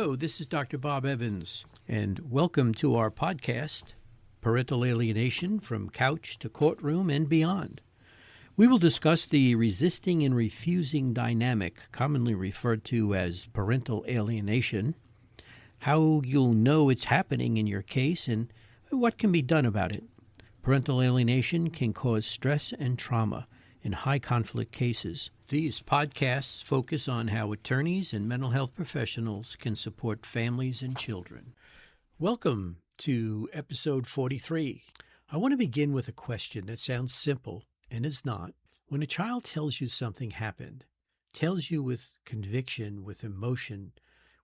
Hello, this is Dr. Bob Evans, and welcome to our podcast, Parental Alienation from Couch to Courtroom and Beyond. We will discuss the resisting and refusing dynamic, commonly referred to as parental alienation, how you'll know it's happening in your case, and what can be done about it. Parental alienation can cause stress and trauma in high-conflict cases. These podcasts focus on how attorneys and mental health professionals can support families and children. Welcome to episode 43. I want to begin with a question that sounds simple and is not. When a child tells you something happened, tells you with conviction, with emotion,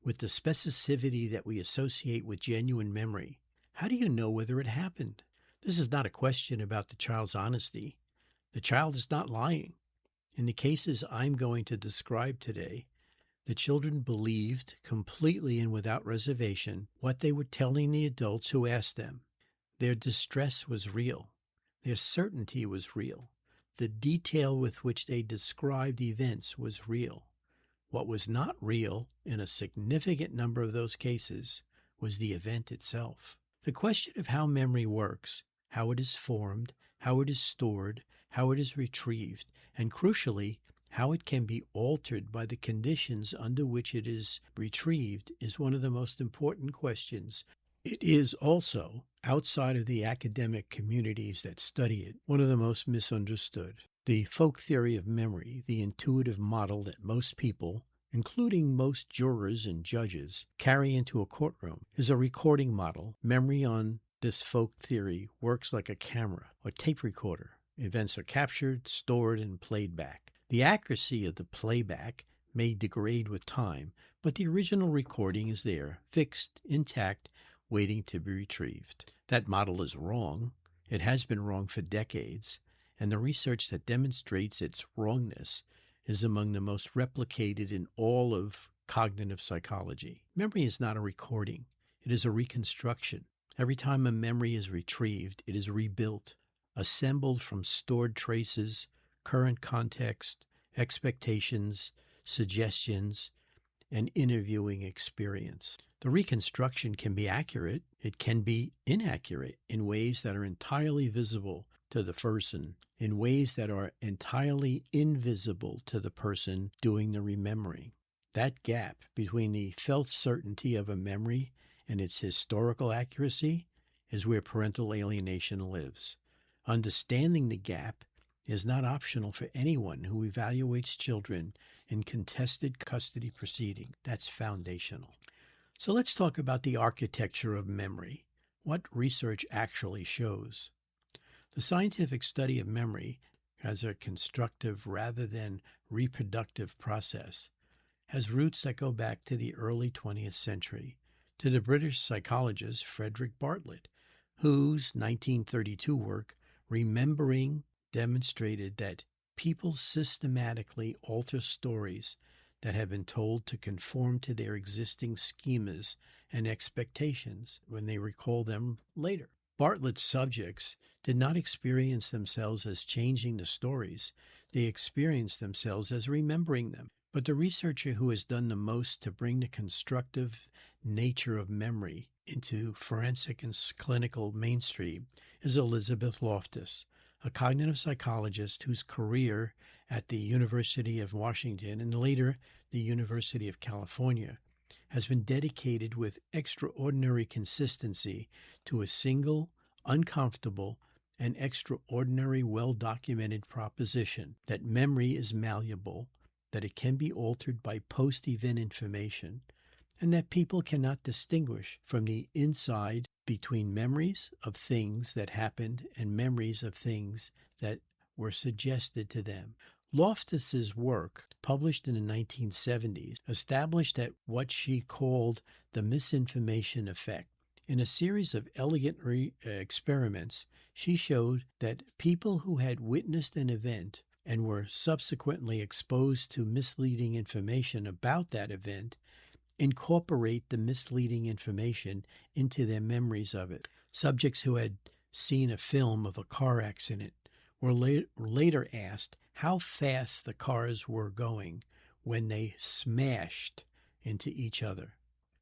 with the specificity that we associate with genuine memory, how do you know whether it happened? This is not a question about the child's honesty. The child is not lying. In the cases I'm going to describe today, the children believed completely and without reservation what they were telling the adults who asked them. Their distress was real. Their certainty was real. The detail with which they described events was real. What was not real in a significant number of those cases was the event itself. The question of how memory works, how it is formed, how it is stored, how it is retrieved, and crucially, how it can be altered by the conditions under which it is retrieved is one of the most important questions. It is also, outside of the academic communities that study it, one of the most misunderstood. The folk theory of memory, the intuitive model that most people, including most jurors and judges, carry into a courtroom, is a recording model. Memory on this folk theory works like a camera or tape recorder. Events are captured, stored, and played back. The accuracy of the playback may degrade with time, but the original recording is there, fixed, intact, waiting to be retrieved. That model is wrong. It has been wrong for decades, and the research that demonstrates its wrongness is among the most replicated in all of cognitive psychology. Memory is not a recording. It is a reconstruction. Every time a memory is retrieved, it is rebuilt, assembled from stored traces, current context, expectations, suggestions, and interviewing experience. The reconstruction can be accurate. It can be inaccurate in ways that are entirely visible to the person, in ways that are entirely invisible to the person doing the remembering. That gap between the felt certainty of a memory and its historical accuracy is where parental alienation lives. Understanding the gap is not optional for anyone who evaluates children in contested custody proceedings. That's foundational. So let's talk about the architecture of memory, what research actually shows. The scientific study of memory as a constructive rather than reproductive process has roots that go back to the early 20th century, to the British psychologist Frederick Bartlett, whose 1932 work, Remembering, demonstrated that people systematically alter stories that have been told to conform to their existing schemas and expectations when they recall them later. Bartlett's subjects did not experience themselves as changing the stories. They experienced themselves as remembering them. But the researcher who has done the most to bring the constructive nature of memory into forensic and clinical mainstream is Elizabeth Loftus, a cognitive psychologist whose career at the University of Washington and later the University of California has been dedicated with extraordinary consistency to a single, uncomfortable, and extraordinary well-documented proposition that memory is malleable, that it can be altered by post-event information, and that people cannot distinguish from the inside between memories of things that happened and memories of things that were suggested to them. Loftus's work, published in the 1970s, established that what she called the misinformation effect. In a series of elegant experiments, she showed that people who had witnessed an event and were subsequently exposed to misleading information about that event incorporate the misleading information into their memories of it. Subjects who had seen a film of a car accident were later asked how fast the cars were going when they smashed into each other.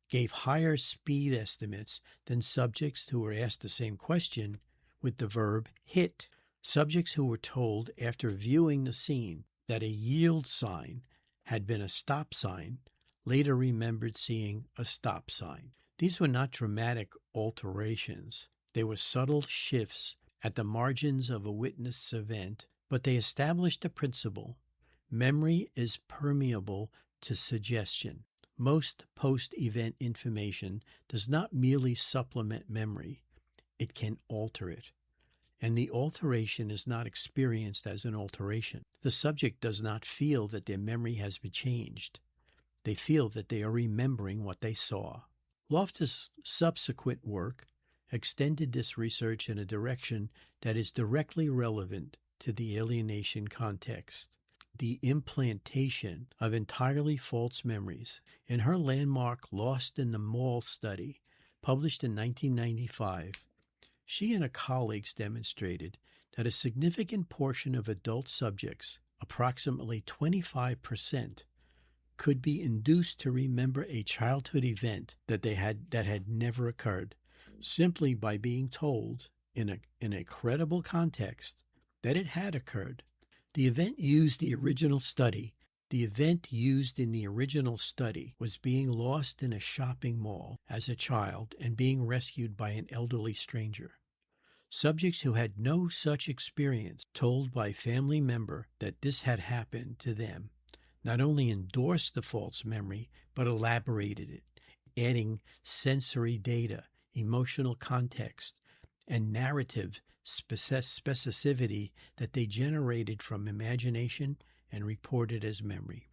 gave higher speed estimates than subjects who were asked the same question with the verb hit. Subjects who were told after viewing the scene that a yield sign had been a stop sign later remembered seeing a stop sign. These were not dramatic alterations. They were subtle shifts at the margins of a witnessed event, but they established a principle. Memory is permeable to suggestion. Most post-event information does not merely supplement memory, it can alter it. And the alteration is not experienced as an alteration. The subject does not feel that their memory has been changed. They feel that they are remembering what they saw. Loftus' subsequent work extended this research in a direction that is directly relevant to the alienation context, the implantation of entirely false memories. In her landmark Lost in the Mall study, published in 1995, she and her colleagues demonstrated that a significant portion of adult subjects, approximately 25%, could be induced to remember a childhood event that had never occurred, simply by being told in a credible context that it had occurred. The event used in the original study was being lost in a shopping mall as a child and being rescued by an elderly stranger. Subjects who had no such experience, told by a family member that this had happened to them, not only endorsed the false memory, but elaborated it, adding sensory data, emotional context, and narrative specificity that they generated from imagination and reported as memory.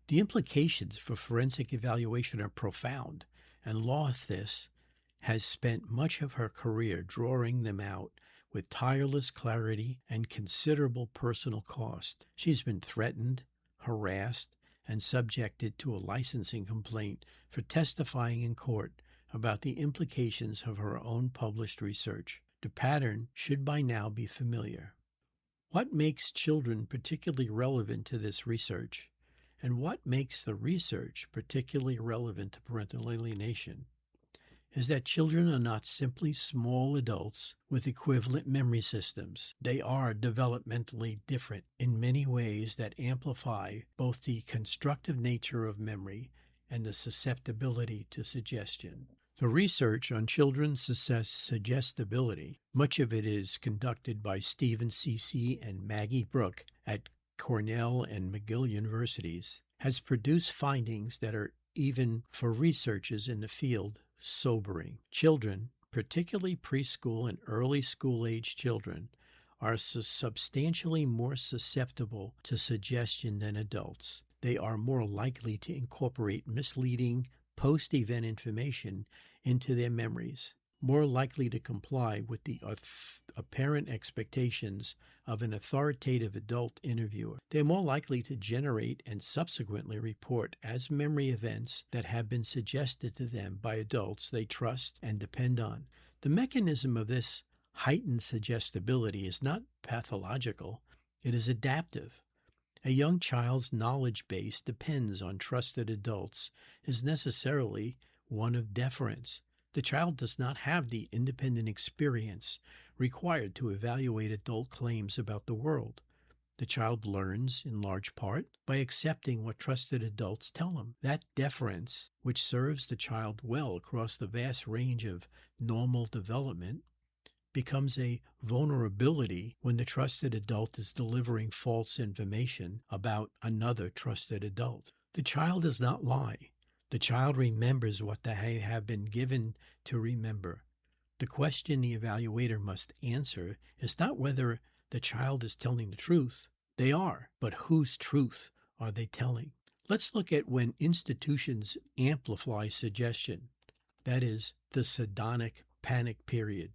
The implications for forensic evaluation are profound, and Loftus has spent much of her career drawing them out with tireless clarity and considerable personal cost. She's been threatened, harassed, and subjected to a licensing complaint for testifying in court about the implications of her own published research. The pattern should by now be familiar. What makes children particularly relevant to this research, and what makes the research particularly relevant to parental alienation, is that children are not simply small adults with equivalent memory systems. They are developmentally different in many ways that amplify both the constructive nature of memory and the susceptibility to suggestion. The research on children's suggestibility, much of it is conducted by Stephen C. and Maggie Brooke at Cornell and McGill universities, has produced findings that are, even for researchers in the field, sobering. Children, particularly preschool and early school-age children, are substantially more susceptible to suggestion than adults. They are more likely to incorporate misleading post-event information into their memories, more likely to comply with the apparent expectations of an authoritative adult interviewer. They are more likely to generate and subsequently report as memory events that have been suggested to them by adults they trust and depend on. The mechanism of this heightened suggestibility is not pathological, it is adaptive. A young child's knowledge base depends on trusted adults is necessarily one of deference. The child does not have the independent experience required to evaluate adult claims about the world. The child learns, in large part, by accepting what trusted adults tell him. That deference, which serves the child well across the vast range of normal development, becomes a vulnerability when the trusted adult is delivering false information about another trusted adult. The child does not lie. The child remembers what they have been given to remember. The question the evaluator must answer is not whether the child is telling the truth. They are, but whose truth are they telling? Let's look at when institutions amplify suggestion, that is, the Satanic Panic period.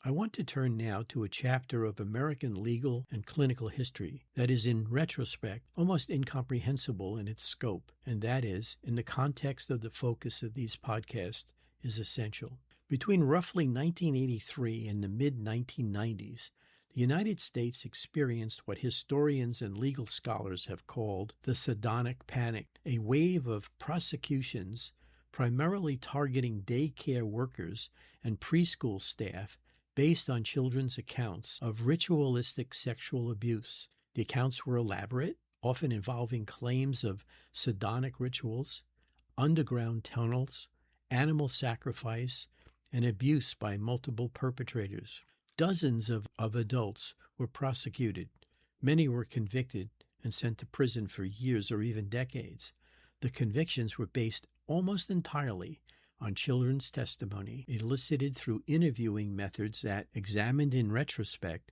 I want to turn now to a chapter of American legal and clinical history that is, in retrospect, almost incomprehensible in its scope, and that is, in the context of the focus of these podcasts, is essential. Between roughly 1983 and the mid-1990s, the United States experienced what historians and legal scholars have called the Satanic Panic, a wave of prosecutions primarily targeting daycare workers and preschool staff based on children's accounts of ritualistic sexual abuse. The accounts were elaborate, often involving claims of Satanic rituals, underground tunnels, animal sacrifice, and abuse by multiple perpetrators. Dozens of adults were prosecuted. Many were convicted and sent to prison for years or even decades. The convictions were based almost entirely on children's testimony elicited through interviewing methods that, examined in retrospect,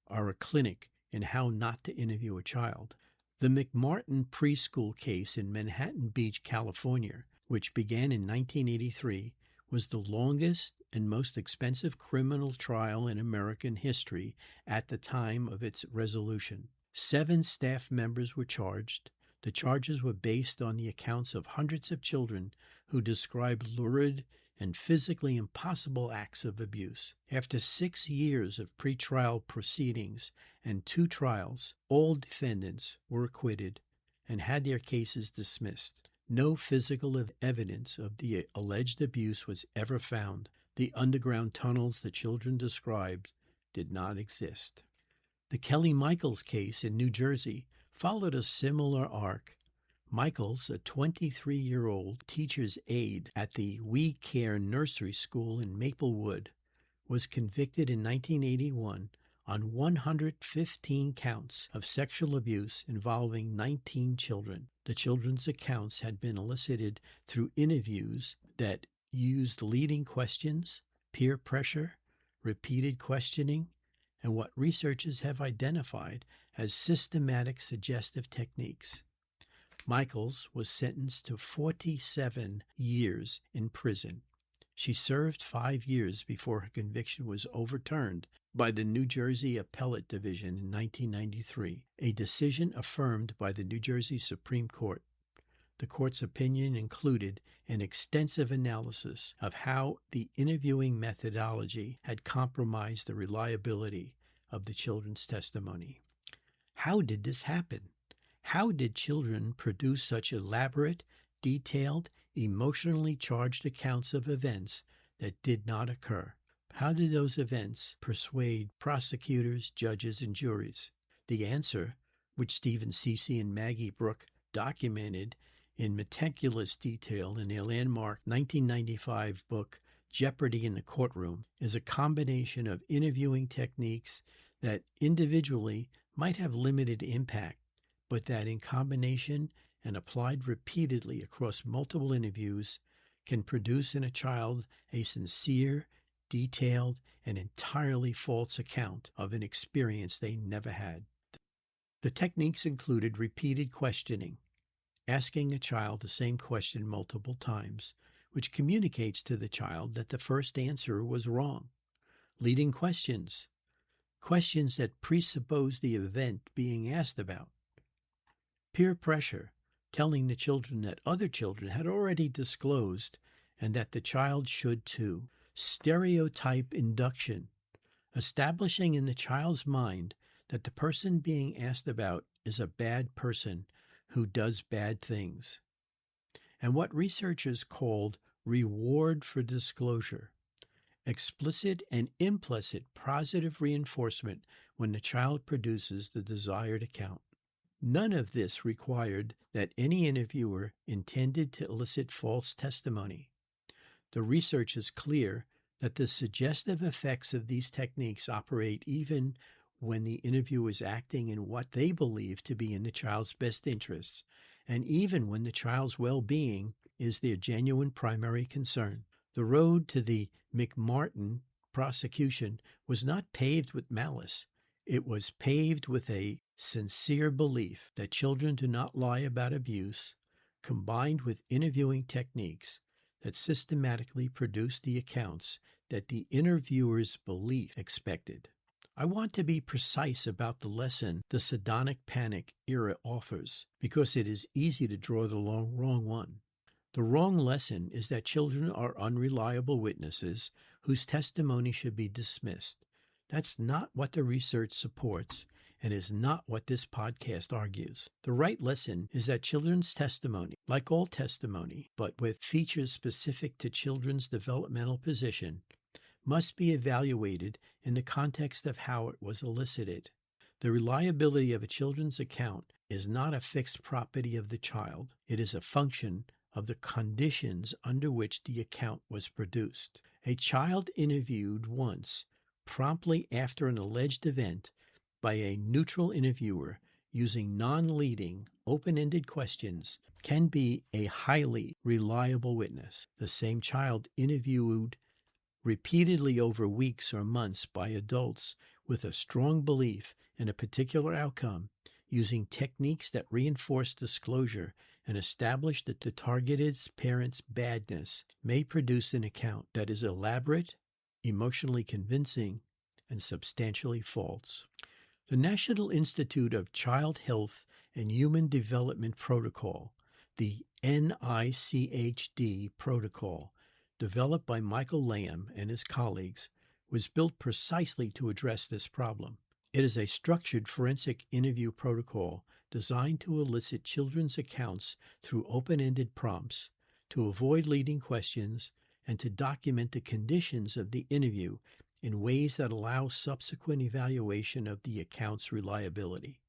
are a clinic in how not to interview a child. The McMartin preschool case in Manhattan Beach, California, which began in 1983, was the longest and most expensive criminal trial in American history at the time of its resolution. 7 staff members were charged. The charges were based on the accounts of hundreds of children who described lurid and physically impossible acts of abuse. After 6 years of pretrial proceedings and 2 trials, all defendants were acquitted and had their cases dismissed. No physical evidence of the alleged abuse was ever found. The underground tunnels the children described did not exist. The Kelly Michaels case in New Jersey followed a similar arc. Michaels, a 23-year-old teacher's aide at the We Care Nursery School in Maplewood, was convicted in 1981 on 115 counts of sexual abuse involving 19 children. The children's accounts had been elicited through interviews that used leading questions, peer pressure, repeated questioning, and what researchers have identified as systematic suggestive techniques. Michaels was sentenced to 47 years in prison. She served 5 years before her conviction was overturned by the New Jersey Appellate Division in 1993, a decision affirmed by the New Jersey Supreme Court. The court's opinion included an extensive analysis of how the interviewing methodology had compromised the reliability of the children's testimony. How did this happen? How did children produce such elaborate, detailed, emotionally charged accounts of events that did not occur? How did those events persuade prosecutors, judges, and juries? The answer, which Stephen Ceci and Maggie Brooke documented in meticulous detail in their landmark 1995 book, Jeopardy in the Courtroom, is a combination of interviewing techniques that individually might have limited impact, but that in combination and applied repeatedly across multiple interviews can produce in a child a sincere, detailed, and entirely false account of an experience they never had. The techniques included repeated questioning, asking a child the same question multiple times, which communicates to the child that the first answer was wrong. Leading questions, questions that presuppose the event being asked about. Peer pressure, telling the children that other children had already disclosed and that the child should too. Stereotype induction, establishing in the child's mind that the person being asked about is a bad person who does bad things. And what researchers called reward for disclosure, explicit and implicit positive reinforcement when the child produces the desired account. None of this required that any interviewer intended to elicit false testimony. The research is clear that the suggestive effects of these techniques operate even when the interviewer is acting in what they believe to be in the child's best interests, and even when the child's well-being is their genuine primary concern. The road to the McMartin prosecution was not paved with malice. It was paved with a sincere belief that children do not lie about abuse, combined with interviewing techniques that systematically produce the accounts that the interviewer's belief expected. I want to be precise about the lesson the Satanic Panic era offers, because it is easy to draw the wrong one. The wrong lesson is that children are unreliable witnesses whose testimony should be dismissed. That's not what the research supports, and is not what this podcast argues. The right lesson is that children's testimony, like all testimony, but with features specific to children's developmental position, must be evaluated in the context of how it was elicited. The reliability of a children's account is not a fixed property of the child. It is a function of the conditions under which the account was produced. A child interviewed once, promptly after an alleged event, by a neutral interviewer using non-leading, open-ended questions can be a highly reliable witness. The same child interviewed repeatedly over weeks or months by adults with a strong belief in a particular outcome, using techniques that reinforce disclosure and establish that the targeted parent's badness, may produce an account that is elaborate, emotionally convincing, and substantially false. The National Institute of Child Health and Human Development Protocol, the NICHD protocol, developed by Michael Lamb and his colleagues, was built precisely to address this problem. It is a structured forensic interview protocol designed to elicit children's accounts through open-ended prompts, to avoid leading questions, and to document the conditions of the interview in ways that allow subsequent evaluation of the account's reliability.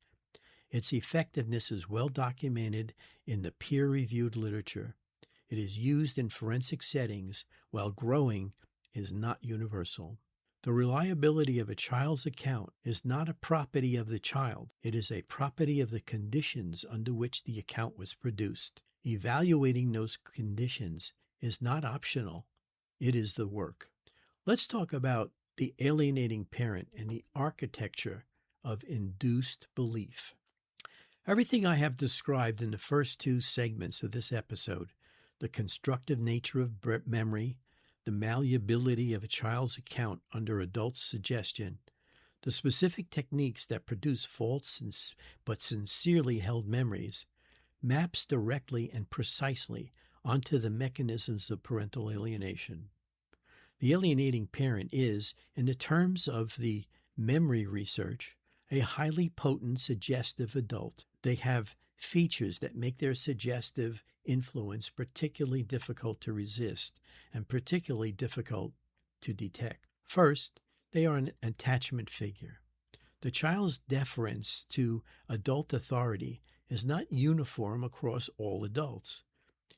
Its effectiveness is well documented in the peer-reviewed literature. It is used in forensic settings, while growing is not universal. The reliability of a child's account is not a property of the child. It is a property of the conditions under which the account was produced. Evaluating those conditions is not optional. It is the work. Let's talk about the alienating parent and the architecture of induced belief. Everything I have described in the first two segments of this episode, the constructive nature of memory, the malleability of a child's account under adult suggestion, the specific techniques that produce false but sincerely held memories, maps directly and precisely onto the mechanisms of parental alienation. The alienating parent is, in the terms of the memory research, a highly potent suggestive adult. They have features that make their suggestive influence particularly difficult to resist and particularly difficult to detect. First, they are an attachment figure. The child's deference to adult authority is not uniform across all adults.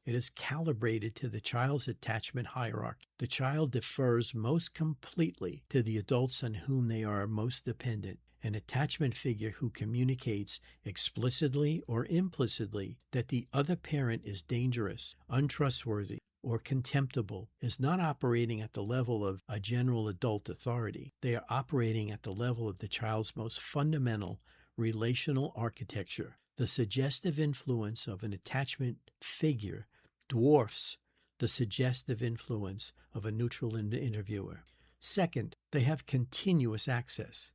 It is calibrated to the child's attachment hierarchy. The child defers most completely to the adults on whom they are most dependent. An attachment figure who communicates explicitly or implicitly that the other parent is dangerous, untrustworthy, or contemptible is not operating at the level of a general adult authority. They are operating at the level of the child's most fundamental relational architecture. The suggestive influence of an attachment figure dwarfs the suggestive influence of a neutral interviewer. Second, they have continuous access.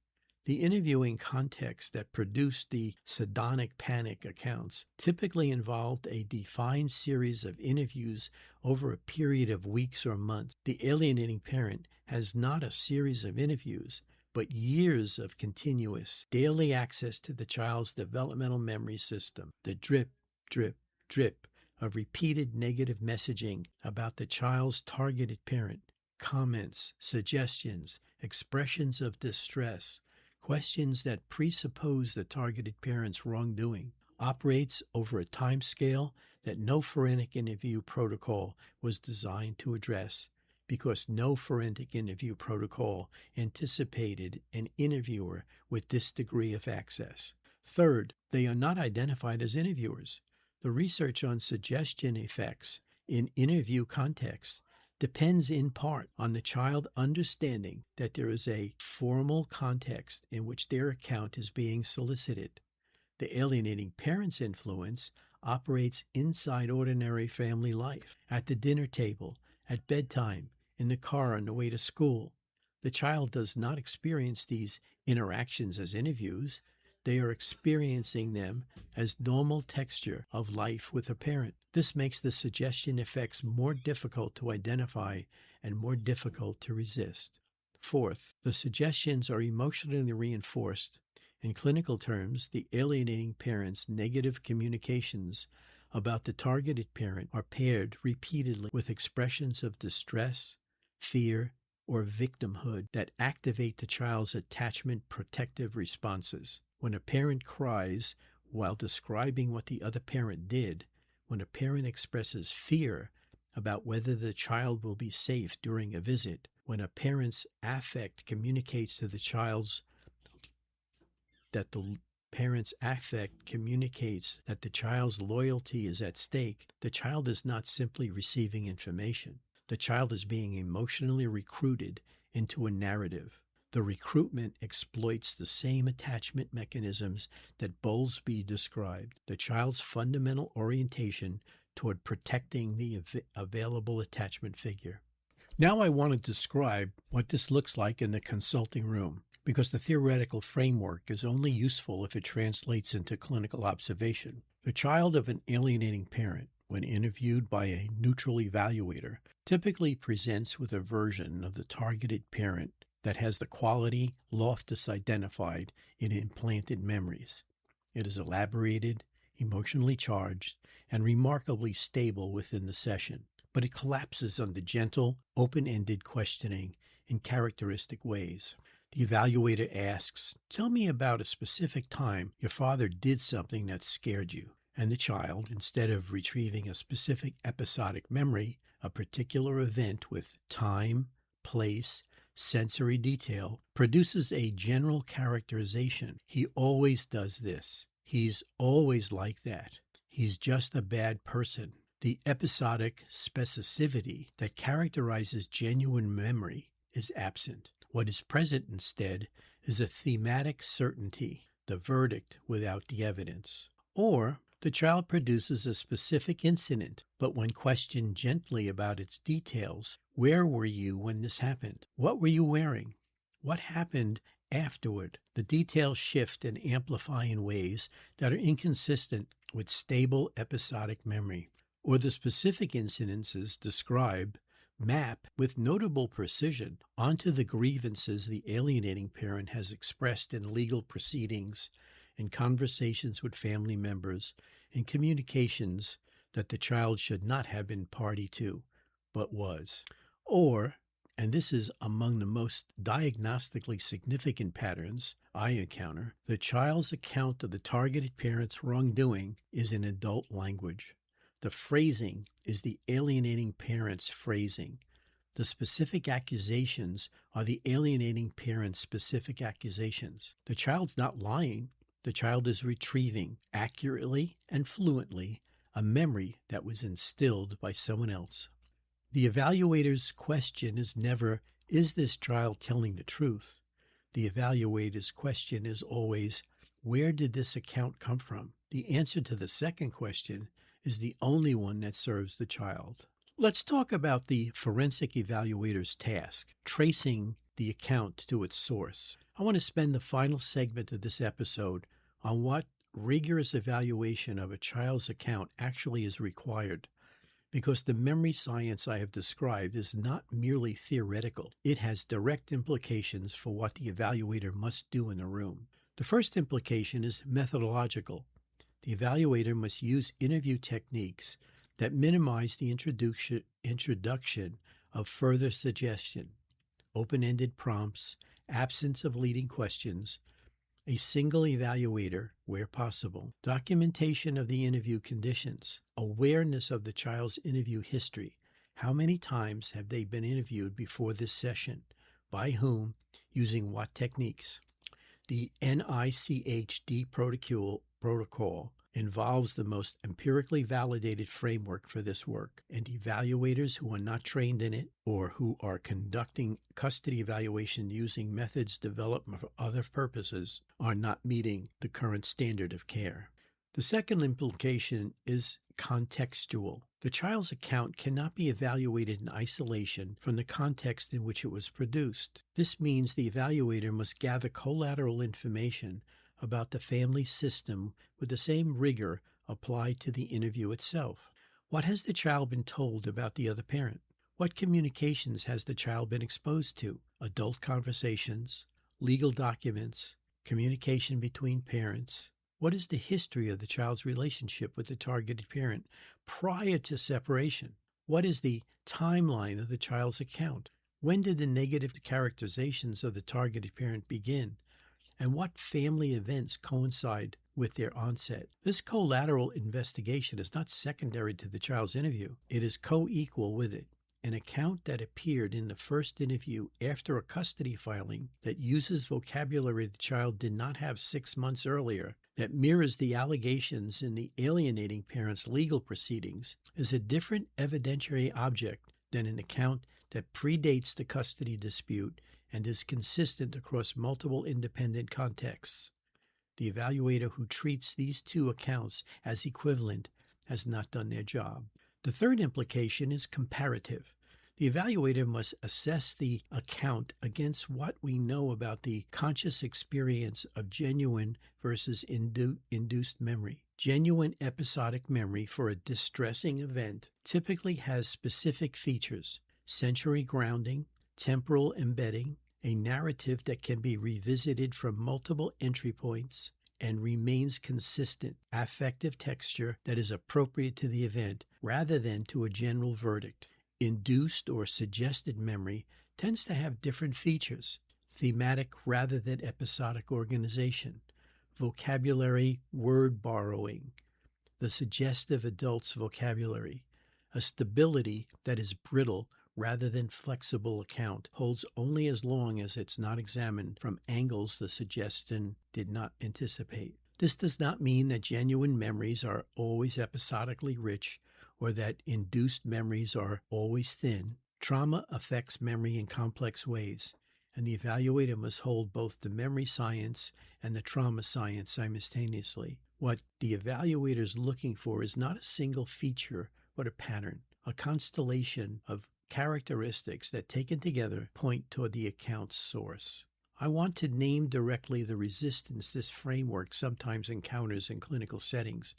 The interviewing context that produced the Satanic Panic accounts typically involved a defined series of interviews over a period of weeks or months. The alienating parent has not a series of interviews, but years of continuous, daily access to the child's developmental memory system. The drip, drip, drip of repeated negative messaging about the child's targeted parent, comments, suggestions, expressions of distress, questions that presuppose the targeted parent's wrongdoing, operates over a time scale that no forensic interview protocol was designed to address, because no forensic interview protocol anticipated an interviewer with this degree of access. Third, they are not identified as interviewers. The research on suggestion effects in interview contexts depends in part on the child understanding that there is a formal context in which their account is being solicited. The alienating parent's influence operates inside ordinary family life, at the dinner table, at bedtime, in the car on the way to school. The child does not experience these interactions as interviews. They are experiencing them as normal texture of life with a parent. This makes the suggestion effects more difficult to identify and more difficult to resist. Fourth, the suggestions are emotionally reinforced In clinical terms, the alienating parent's negative communications about the targeted parent are paired repeatedly with expressions of distress, fear, or victimhood that activate the child's attachment protective responses. When a parent cries while describing what the other parent did, when a parent expresses fear about whether the child will be safe during a visit, when a parent's affect communicates to the child's that the parent's affect communicates that the child's loyalty is at stake, the child is not simply receiving information. The child is being emotionally recruited into a narrative. The recruitment exploits the same attachment mechanisms that Bowlesby described, the child's fundamental orientation toward protecting the available attachment figure. Now I want to describe what this looks like in the consulting room, because the theoretical framework is only useful if it translates into clinical observation. The child of an alienating parent, when interviewed by a neutral evaluator, typically presents with a version of the targeted parent that has the quality Loftus identified in implanted memories. It is elaborated, emotionally charged, and remarkably stable within the session, but it collapses under gentle, open-ended questioning in characteristic ways. The evaluator asks, "Tell me about a specific time your father did something that scared you." And the child, instead of retrieving a specific episodic memory, a particular event with time, place, sensory detail, produces a general characterization. "He always does this. He's always like that. He's just a bad person." The episodic specificity that characterizes genuine memory is absent. What is present instead is a thematic certainty, the verdict without the evidence. Or the child produces a specific incident, but when questioned gently about its details, "Where were you when this happened? What were you wearing? What happened afterward?" The details shift and amplify in ways that are inconsistent with stable episodic memory. Or the specific incidences described map with notable precision onto the grievances the alienating parent has expressed in legal proceedings, in conversations with family members, in communications that the child should not have been party to, but was. Or, and this is among the most diagnostically significant patterns I encounter, the child's account of the targeted parent's wrongdoing is in adult language. The phrasing is the alienating parent's phrasing. The specific accusations are the alienating parent's specific accusations. The child's not lying. The child is retrieving, accurately and fluently, a memory that was instilled by someone else. The evaluator's question is never, "Is this child telling the truth?" The evaluator's question is always, "Where did this account come from?" The answer to the second question is the only one that serves the child. Let's talk about the forensic evaluator's task, tracing the account to its source. I want to spend the final segment of this episode on what rigorous evaluation of a child's account actually is required, because the memory science I have described is not merely theoretical. It has direct implications for what the evaluator must do in a room. The first implication is methodological. The evaluator must use interview techniques that minimize the introduction of further suggestion, open-ended prompts, absence of leading questions, a single evaluator where possible, documentation of the interview conditions, awareness of the child's interview history. How many times have they been interviewed before this session? By whom? Using what techniques? The NICHD protocol involves the most empirically validated framework for this work, and evaluators who are not trained in it or who are conducting custody evaluation using methods developed for other purposes are not meeting the current standard of care. The second implication is contextual. The child's account cannot be evaluated in isolation from the context in which it was produced. This means the evaluator must gather collateral information about the family system with the same rigor applied to the interview itself. What has the child been told about the other parent? What communications has the child been exposed to? Adult conversations, legal documents, communication between parents. What is the history of the child's relationship with the targeted parent prior to separation? What is the timeline of the child's account? When did the negative characterizations of the targeted parent begin? And what family events coincide with their onset? This collateral investigation is not secondary to the child's interview. It is co-equal with it. An account that appeared in the first interview after a custody filing that uses vocabulary the child did not have 6 months earlier, that mirrors the allegations in the alienating parent's legal proceedings, is a different evidentiary object than an account that predates the custody dispute and is consistent across multiple independent contexts. The evaluator who treats these two accounts as equivalent has not done their job. The third implication is comparative. The evaluator must assess the account against what we know about the conscious experience of genuine versus induced memory. Genuine episodic memory for a distressing event typically has specific features: sensory grounding, temporal embedding, a narrative that can be revisited from multiple entry points and remains consistent, affective texture that is appropriate to the event rather than to a general verdict. Induced or suggested memory tends to have different features: thematic rather than episodic organization, vocabulary word borrowing, the suggestive adult's vocabulary, a stability that is brittle rather than flexible account, holds only as long as it's not examined from angles the suggestion did not anticipate. This does not mean that genuine memories are always episodically rich or that induced memories are always thin. Trauma affects memory in complex ways, and the evaluator must hold both the memory science and the trauma science simultaneously. What the evaluator is looking for is not a single feature, but a pattern, a constellation of characteristics that, taken together, point toward the account's source. I want to name directly the resistance this framework sometimes encounters in clinical settings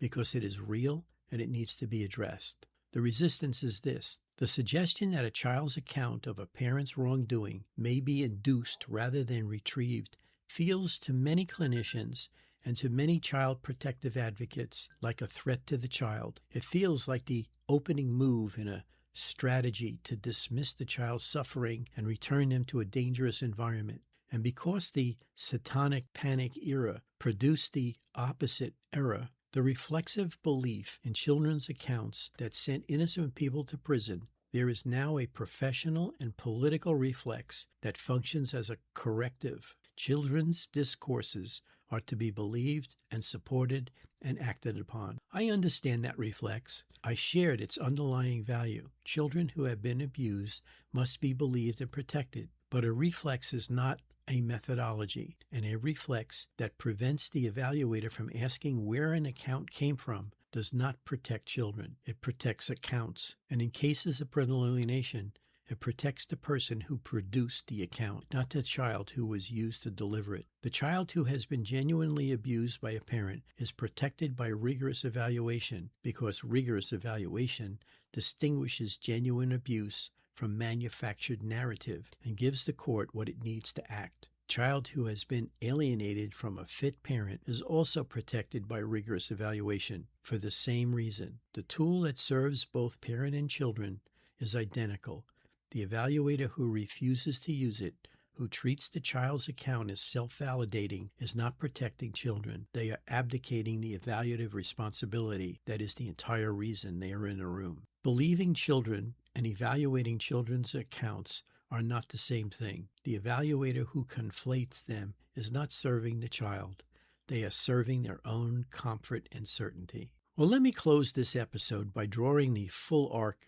because it is real and it needs to be addressed. The resistance is this: the suggestion that a child's account of a parent's wrongdoing may be induced rather than retrieved feels to many clinicians and to many child protective advocates like a threat to the child. It feels like the opening move in a strategy to dismiss the child's suffering and return them to a dangerous environment. And because the Satanic Panic era produced the opposite era, the reflexive belief in children's accounts that sent innocent people to prison, there is now a professional and political reflex that functions as a corrective. Children's discourses are to be believed and supported and acted upon. I understand that reflex. I shared its underlying value. Children who have been abused must be believed and protected. But a reflex is not a methodology, and a reflex that prevents the evaluator from asking where an account came from does not protect children. It protects accounts. And in cases of parental alienation, it protects the person who produced the account, not the child who was used to deliver it. The child who has been genuinely abused by a parent is protected by rigorous evaluation because rigorous evaluation distinguishes genuine abuse from manufactured narrative and gives the court what it needs to act. Child who has been alienated from a fit parent is also protected by rigorous evaluation for the same reason. The tool that serves both parent and children is identical. The evaluator who refuses to use it, who treats the child's account as self-validating, is not protecting children. They are abdicating the evaluative responsibility that is the entire reason they are in a room. Believing children and evaluating children's accounts are not the same thing. The evaluator who conflates them is not serving the child. They are serving their own comfort and certainty. Well, let me close this episode by drawing the full arc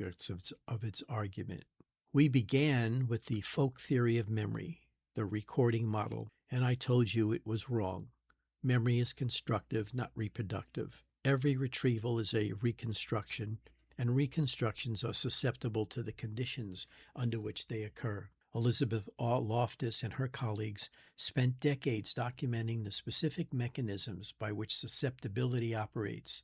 of its argument. We began with the folk theory of memory, the recording model, and I told you it was wrong. Memory is constructive, not reproductive. Every retrieval is a reconstruction, and reconstructions are susceptible to the conditions under which they occur. Elizabeth Loftus and her colleagues spent decades documenting the specific mechanisms by which susceptibility operates: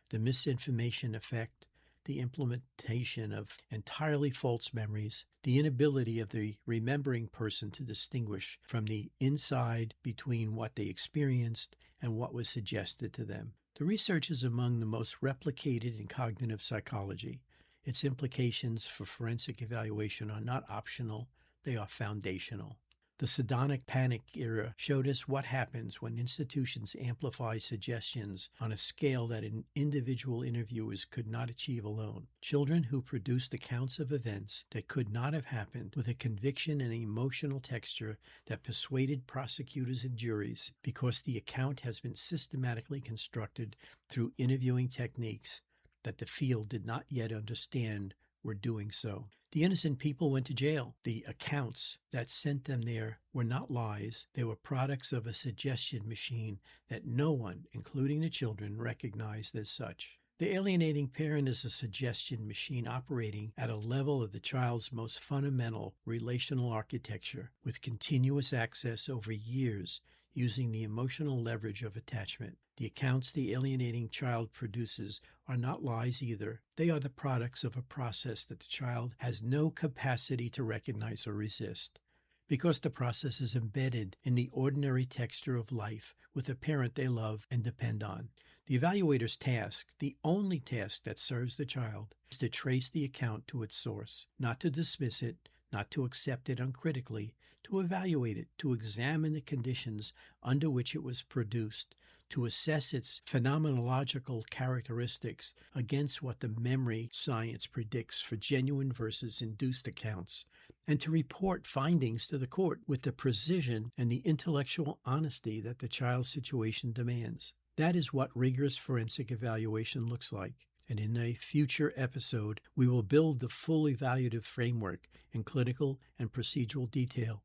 the misinformation effect, the implementation of entirely false memories, the inability of the remembering person to distinguish from the inside between what they experienced and what was suggested to them. The research is among the most replicated in cognitive psychology. Its implications for forensic evaluation are not optional, they are foundational. The Satanic Panic era showed us what happens when institutions amplify suggestions on a scale that individual interviewers could not achieve alone. Children who produced accounts of events that could not have happened with a conviction and emotional texture that persuaded prosecutors and juries because the account has been systematically constructed through interviewing techniques that the field did not yet understand were doing so. The innocent people went to jail. The accounts that sent them there were not lies. They were products of a suggestion machine that no one, including the children, recognized as such. The alienating parent is a suggestion machine operating at a level of the child's most fundamental relational architecture, with continuous access over years using the emotional leverage of attachment. The accounts the alienating child produces are not lies either. They are the products of a process that the child has no capacity to recognize or resist, because the process is embedded in the ordinary texture of life with a parent they love and depend on. The evaluator's task, the only task that serves the child, is to trace the account to its source, not to dismiss it, not to accept it uncritically, to evaluate it, to examine the conditions under which it was produced, to assess its phenomenological characteristics against what the memory science predicts for genuine versus induced accounts, and to report findings to the court with the precision and the intellectual honesty that the child's situation demands. That is what rigorous forensic evaluation looks like. And in a future episode, we will build the full evaluative framework in clinical and procedural detail.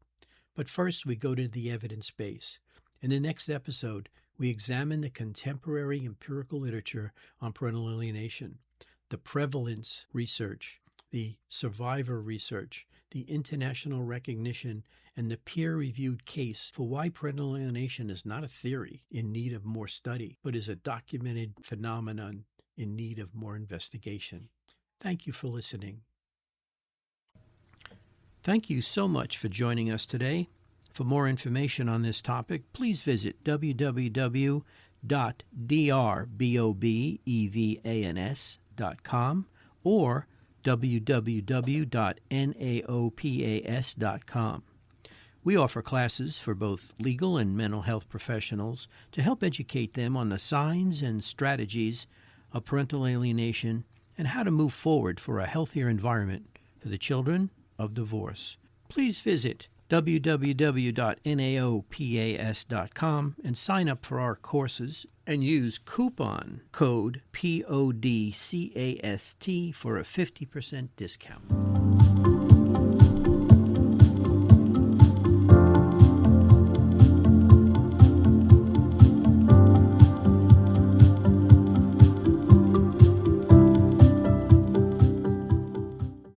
But first, we go to the evidence base. In the next episode, we examine the contemporary empirical literature on parental alienation, the prevalence research, the survivor research, the international recognition, and the peer-reviewed case for why parental alienation is not a theory in need of more study, but is a documented phenomenon in need of more investigation. Thank you for listening. Thank you so much for joining us today. For more information on this topic, please visit www.drbobevans.com or www.naopas.com. We offer classes for both legal and mental health professionals to help educate them on the signs and strategies of parental alienation and how to move forward for a healthier environment for the children of divorce. Please visit www.naopas.com and sign up for our courses and use coupon code PODCAST for a 50% discount.